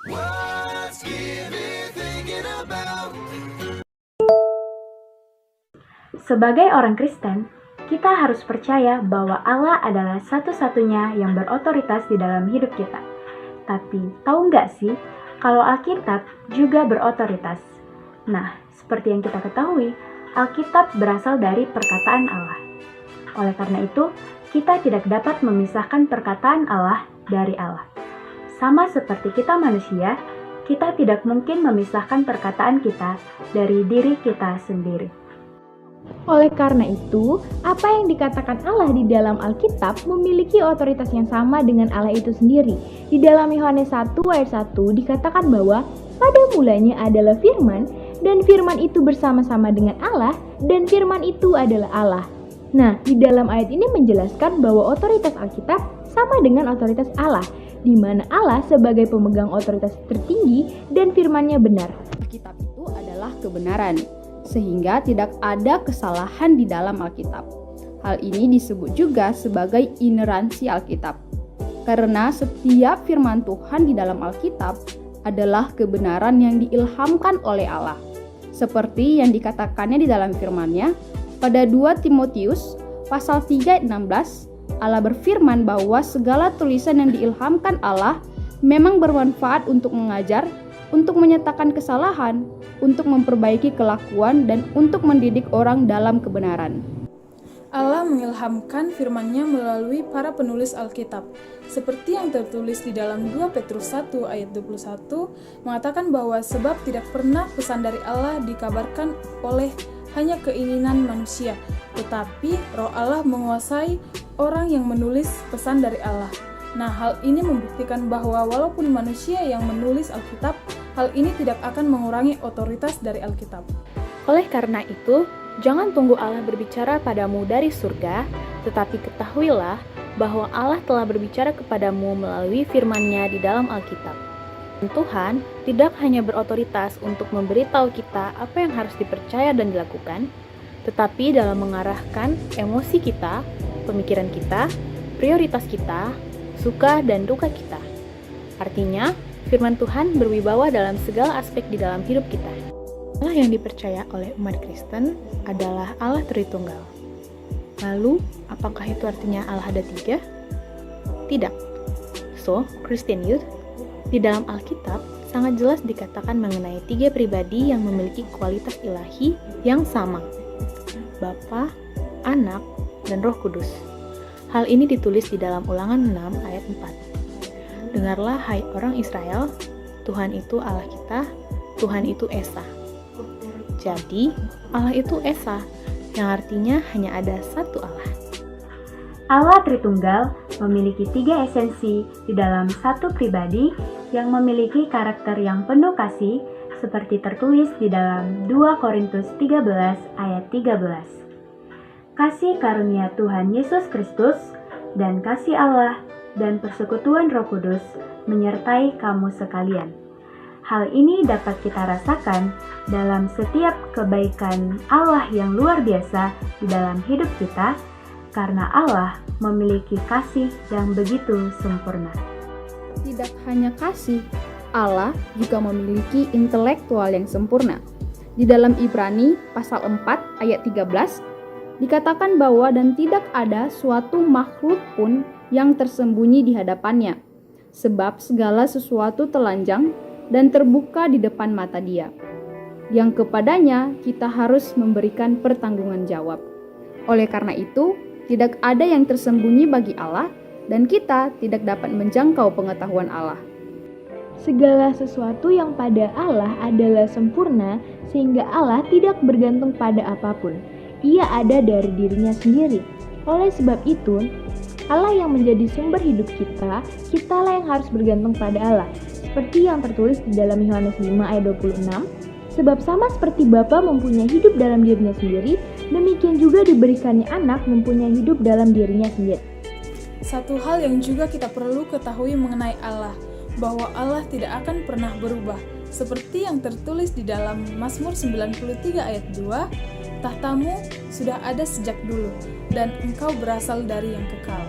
What's Gibby thinking about? Sebagai orang Kristen, kita harus percaya bahwa Allah adalah satu-satunya yang berotoritas di dalam hidup kita. Tapi, tahu nggak sih, kalau Alkitab juga berotoritas? Nah, seperti yang kita ketahui, Alkitab berasal dari perkataan Allah. Oleh karena itu, kita tidak dapat memisahkan perkataan Allah dari Allah. Sama seperti kita manusia, kita tidak mungkin memisahkan perkataan kita dari diri kita sendiri. Oleh karena itu, apa yang dikatakan Allah di dalam Alkitab memiliki otoritas yang sama dengan Allah itu sendiri. Di dalam Yohanes 1 ayat 1 dikatakan bahwa pada mulanya adalah firman, dan firman itu bersama-sama dengan Allah, dan firman itu adalah Allah. Nah, di dalam ayat ini menjelaskan bahwa otoritas Alkitab sama dengan otoritas Allah, di mana Allah sebagai pemegang otoritas tertinggi dan firman-Nya benar. Alkitab itu adalah kebenaran, sehingga tidak ada kesalahan di dalam Alkitab. Hal ini disebut juga sebagai ineransi Alkitab, karena setiap firman Tuhan di dalam Alkitab adalah kebenaran yang diilhamkan oleh Allah. Seperti yang dikatakannya di dalam firman-Nya, pada 2 Timotius pasal 3 ayat 16, Allah berfirman bahwa segala tulisan yang diilhamkan Allah memang bermanfaat untuk mengajar, untuk menyatakan kesalahan, untuk memperbaiki kelakuan, dan untuk mendidik orang dalam kebenaran. Allah mengilhamkan firman-Nya melalui para penulis Alkitab. Seperti yang tertulis di dalam 2 Petrus 1 ayat 21, mengatakan bahwa sebab tidak pernah pesan dari Allah dikabarkan oleh hanya keinginan manusia, tetapi Roh Allah menguasai orang yang menulis pesan dari Allah. Nah, hal ini membuktikan bahwa walaupun manusia yang menulis Alkitab, hal ini tidak akan mengurangi otoritas dari Alkitab. Oleh karena itu, jangan tunggu Allah berbicara padamu dari surga, tetapi ketahuilah bahwa Allah telah berbicara kepadamu melalui firman-Nya di dalam Alkitab. Dan Tuhan tidak hanya berotoritas untuk memberitahu kita apa yang harus dipercaya dan dilakukan, tetapi dalam mengarahkan emosi kita, pemikiran kita, prioritas kita, suka dan duka kita. Artinya, firman Tuhan berwibawa dalam segala aspek di dalam hidup kita. Allah yang dipercaya oleh umat Kristen adalah Allah Tritunggal. Lalu, apakah itu artinya Allah ada 3? Tidak. So, Christian Youth, di dalam Alkitab sangat jelas dikatakan mengenai 3 pribadi yang memiliki kualitas ilahi yang sama, Bapa, Anak, dan Roh Kudus. Hal ini ditulis di dalam Ulangan 6 ayat 4. Dengarlah hai orang Israel, Tuhan itu Allah kita, Tuhan itu Esa. Jadi, Allah itu Esa, yang artinya hanya ada satu Allah. Allah Tritunggal memiliki 3 esensi di dalam satu pribadi yang memiliki karakter yang penuh kasih, seperti tertulis di dalam 2 Korintus 13 ayat 13. Kasih karunia Tuhan Yesus Kristus dan kasih Allah dan persekutuan Roh Kudus menyertai kamu sekalian. Hal ini dapat kita rasakan dalam setiap kebaikan Allah yang luar biasa di dalam hidup kita, karena Allah memiliki kasih yang begitu sempurna. Tidak hanya kasih, Allah juga memiliki intelektual yang sempurna. Di dalam Ibrani pasal 4 ayat 13, dikatakan bahwa dan tidak ada suatu makhluk pun yang tersembunyi di hadapannya, sebab segala sesuatu telanjang dan terbuka di depan mata Dia, yang kepadanya kita harus memberikan pertanggungan jawab. Oleh karena itu, tidak ada yang tersembunyi bagi Allah, dan kita tidak dapat menjangkau pengetahuan Allah. Segala sesuatu yang pada Allah adalah sempurna, sehingga Allah tidak bergantung pada apapun. Ia ada dari dirinya sendiri. Oleh sebab itu, Allah yang menjadi sumber hidup kita, kitalah yang harus bergantung pada Allah. Seperti yang tertulis di dalam Yohanes 5 ayat 26, sebab sama seperti Bapa mempunyai hidup dalam dirinya sendiri, demikian juga diberikannya anak mempunyai hidup dalam dirinya sendiri. Satu hal yang juga kita perlu ketahui mengenai Allah, bahwa Allah tidak akan pernah berubah. Seperti yang tertulis di dalam Mazmur 93 ayat 2, tahtamu sudah ada sejak dulu, dan engkau berasal dari yang kekal.